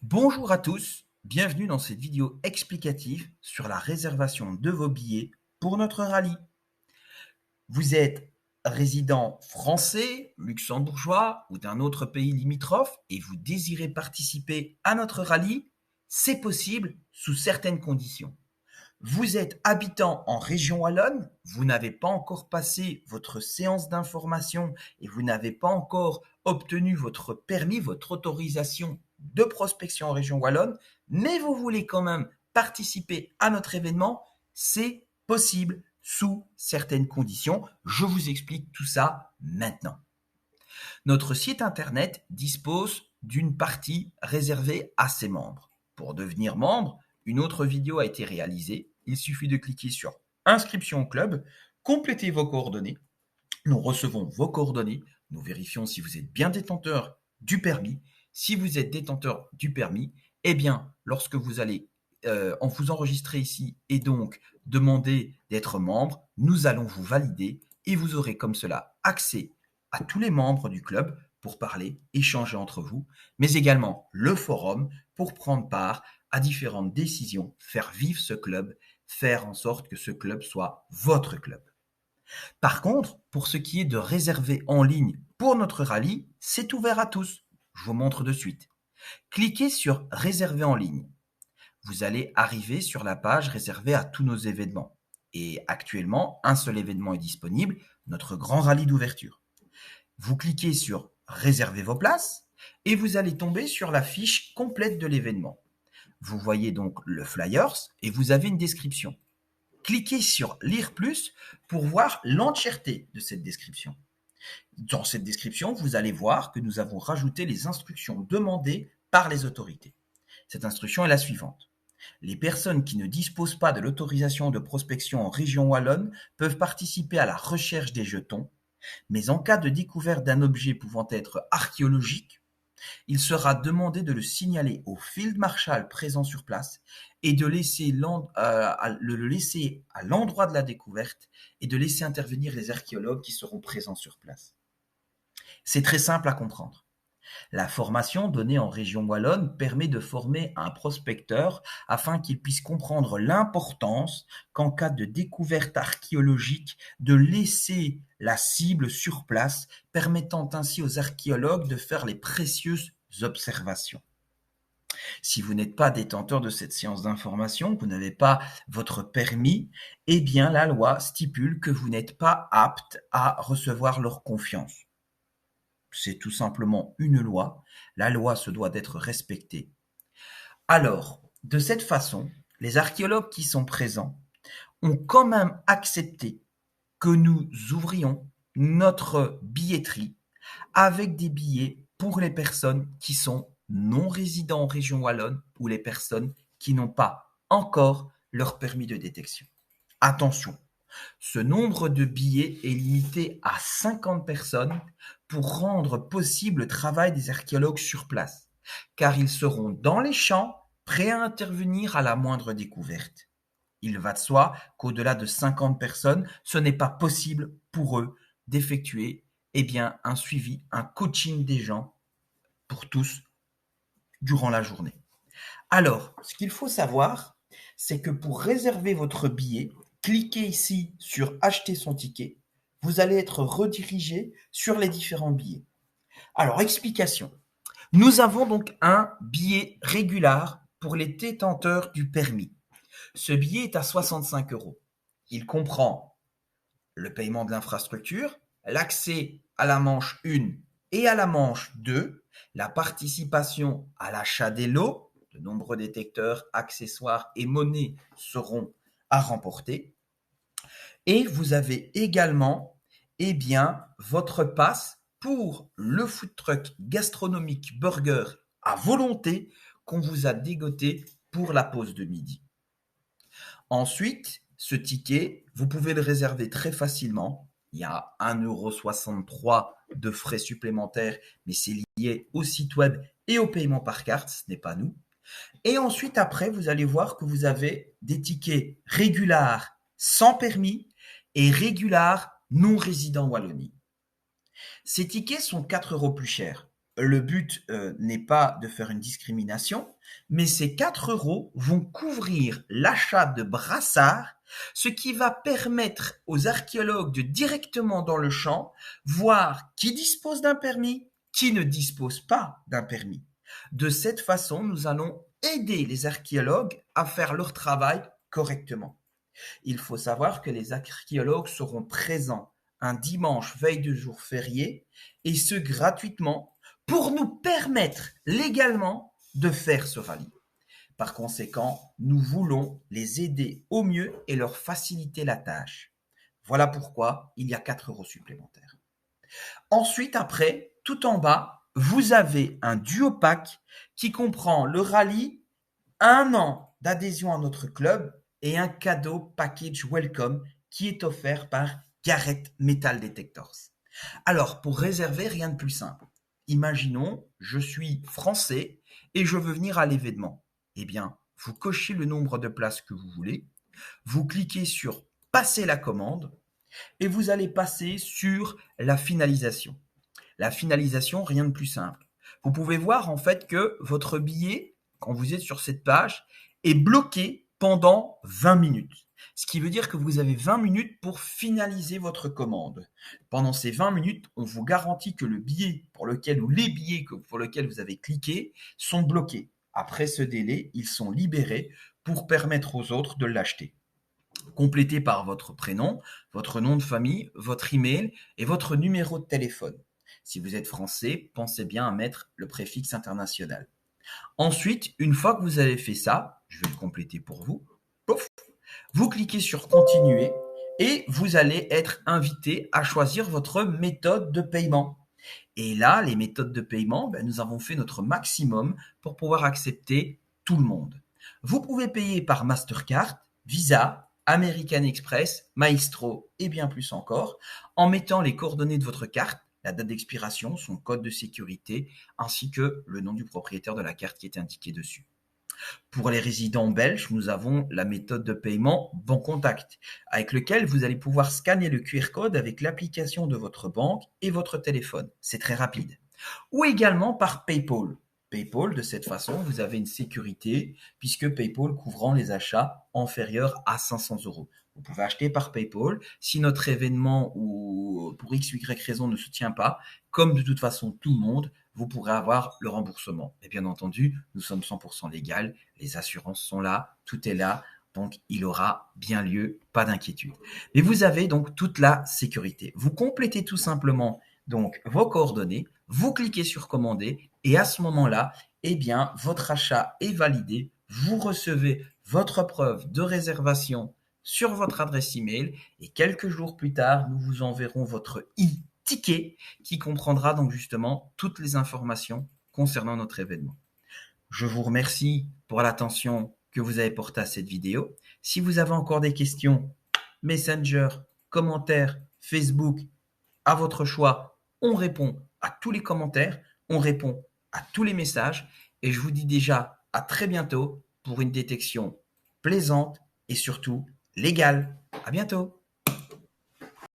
Bonjour à tous, bienvenue dans cette vidéo explicative sur la réservation de vos billets pour notre rallye. Vous êtes résident français, luxembourgeois ou d'un autre pays limitrophe et vous désirez participer à notre rallye, c'est possible sous certaines conditions. Vous êtes habitant en région wallonne, vous n'avez pas encore passé votre séance d'information et vous n'avez pas encore obtenu votre permis, votre autorisation de prospection en région wallonne, mais vous voulez quand même participer à notre événement, c'est possible sous certaines conditions. Je vous explique tout ça maintenant. Notre site internet dispose d'une partie réservée à ses membres. Pour devenir membre, une autre vidéo a été réalisée. Il suffit de cliquer sur Inscription au club, complétez vos coordonnées. Nous recevons vos coordonnées. Nous vérifions si vous êtes bien détenteur du permis. Si vous êtes détenteur du permis, eh bien, lorsque vous allez vous enregistrer ici et donc demander d'être membre, nous allons vous valider et vous aurez comme cela accès à tous les membres du club pour parler, échanger entre vous, mais également le forum pour prendre part à différentes décisions, faire vivre ce club, faire en sorte que ce club soit votre club. Par contre, pour ce qui est de réserver en ligne pour notre rallye, c'est ouvert à tous. Je vous montre de suite. Cliquez sur Réserver en ligne. Vous allez arriver sur la page réservée à tous nos événements. Et actuellement, un seul événement est disponible, notre grand rallye d'ouverture. Vous cliquez sur Réserver vos places et vous allez tomber sur la fiche complète de l'événement. Vous voyez donc le flyers et vous avez une description. Cliquez sur Lire plus pour voir l'entièreté de cette description. Dans cette description, vous allez voir que nous avons rajouté les instructions demandées par les autorités. Cette instruction est la suivante. Les personnes qui ne disposent pas de l'autorisation de prospection en région wallonne peuvent participer à la recherche des jetons, mais en cas de découverte d'un objet pouvant être archéologique, il sera demandé de le signaler au field marshal présent sur place et de le laisser à l'endroit de la découverte et de laisser intervenir les archéologues qui seront présents sur place. C'est très simple à comprendre. La formation donnée en région wallonne permet de former un prospecteur afin qu'il puisse comprendre l'importance qu'en cas de découverte archéologique, de laisser la cible sur place, permettant ainsi aux archéologues de faire les précieuses observations. Si vous n'êtes pas détenteur de cette séance d'information, que vous n'avez pas votre permis, eh bien la loi stipule que vous n'êtes pas apte à recevoir leur confiance. C'est tout simplement une loi. La loi se doit d'être respectée. Alors, de cette façon, les archéologues qui sont présents ont quand même accepté que nous ouvrions notre billetterie avec des billets pour les personnes qui sont non résidents en région wallonne ou les personnes qui n'ont pas encore leur permis de détection. Attention, ce nombre de billets est limité à 50 personnes pour rendre possible le travail des archéologues sur place, car ils seront dans les champs, prêts à intervenir à la moindre découverte. Il va de soi qu'au-delà de 50 personnes, ce n'est pas possible pour eux d'effectuer un suivi, un coaching des gens pour tous durant la journée. Alors, ce qu'il faut savoir, c'est que pour réserver votre billet, cliquez ici sur Acheter son ticket. Vous allez être redirigé sur les différents billets. Alors, explication. Nous avons donc un billet régulier pour les détenteurs du permis. Ce billet est à 65 €. Il comprend le paiement de l'infrastructure, l'accès à la manche 1 et à la manche 2, la participation à l'achat des lots, de nombreux détecteurs, accessoires et monnaies seront à remporter. Et vous avez également votre passe pour le food truck gastronomique burger à volonté qu'on vous a dégoté pour la pause de midi. Ensuite, ce ticket, vous pouvez le réserver très facilement. Il y a 1,63 € de frais supplémentaires, mais c'est lié au site web et au paiement par carte, ce n'est pas nous. Et ensuite, après, vous allez voir que vous avez des tickets réguliers sans permis et réguliers non résidents Wallonie. Ces tickets sont 4 € plus chers. le but n'est pas de faire une discrimination, mais ces 4 euros vont couvrir l'achat de brassards, ce qui va permettre aux archéologues de directement dans le champ voir qui dispose d'un permis, qui ne dispose pas d'un permis. De cette façon, nous allons aider les archéologues à faire leur travail correctement. Il faut savoir que les archéologues seront présents un dimanche veille de jour férié, et ce gratuitement, pour nous permettre légalement de faire ce rallye. Par conséquent, nous voulons les aider au mieux et leur faciliter la tâche. Voilà pourquoi il y a 4 euros supplémentaires. Ensuite, après, tout en bas, vous avez un duo pack qui comprend le rallye, 1 an d'adhésion à notre club et un cadeau package welcome qui est offert par Garrett Metal Detectors. Alors, pour réserver, rien de plus simple. Imaginons, je suis français et je veux venir à l'événement. Eh bien, vous cochez le nombre de places que vous voulez, vous cliquez sur passer la commande et vous allez passer sur la finalisation. La finalisation, rien de plus simple. Vous pouvez voir en fait que votre billet, quand vous êtes sur cette page, est bloqué pendant 20 minutes. Ce qui veut dire que vous avez 20 minutes pour finaliser votre commande. Pendant ces 20 minutes, on vous garantit que le billet pour lequel ou les billets pour lesquels vous avez cliqué sont bloqués. Après ce délai, ils sont libérés pour permettre aux autres de l'acheter. Complété par votre prénom, votre nom de famille, votre email et votre numéro de téléphone. Si vous êtes français, pensez bien à mettre le préfixe international. Ensuite, une fois que vous avez fait ça, je vais le compléter pour vous, pouf, vous cliquez sur continuer et vous allez être invité à choisir votre méthode de paiement. Et là, les méthodes de paiement, nous avons fait notre maximum pour pouvoir accepter tout le monde. Vous pouvez payer par Mastercard, Visa, American Express, Maestro et bien plus encore, en mettant les coordonnées de votre carte, la date d'expiration, son code de sécurité, ainsi que le nom du propriétaire de la carte qui est indiqué dessus. Pour les résidents belges, nous avons la méthode de paiement Bancontact, avec lequel vous allez pouvoir scanner le QR code avec l'application de votre banque et votre téléphone. C'est très rapide. Ou également par PayPal. PayPal, de cette façon, vous avez une sécurité puisque PayPal couvrant les achats inférieurs à 500 euros. Vous pouvez acheter par PayPal. Si notre événement ou pour X ou Y raison ne se tient pas, comme de toute façon tout le monde, vous pourrez avoir le remboursement. Et bien entendu, nous sommes 100% légal, les assurances sont là, tout est là, donc il aura bien lieu, pas d'inquiétude. Mais vous avez donc toute la sécurité. Vous complétez tout simplement donc vos coordonnées, vous cliquez sur commander et à ce moment-là, eh bien votre achat est validé, vous recevez votre preuve de réservation sur votre adresse email et quelques jours plus tard, nous vous enverrons votre ticket qui comprendra donc justement toutes les informations concernant notre événement. Je vous remercie pour l'attention que vous avez portée à cette vidéo. Si vous avez encore des questions, Messenger, commentaires, Facebook, à votre choix, on répond à tous les commentaires, on répond à tous les messages et je vous dis déjà à très bientôt pour une détection plaisante et surtout légale. À bientôt.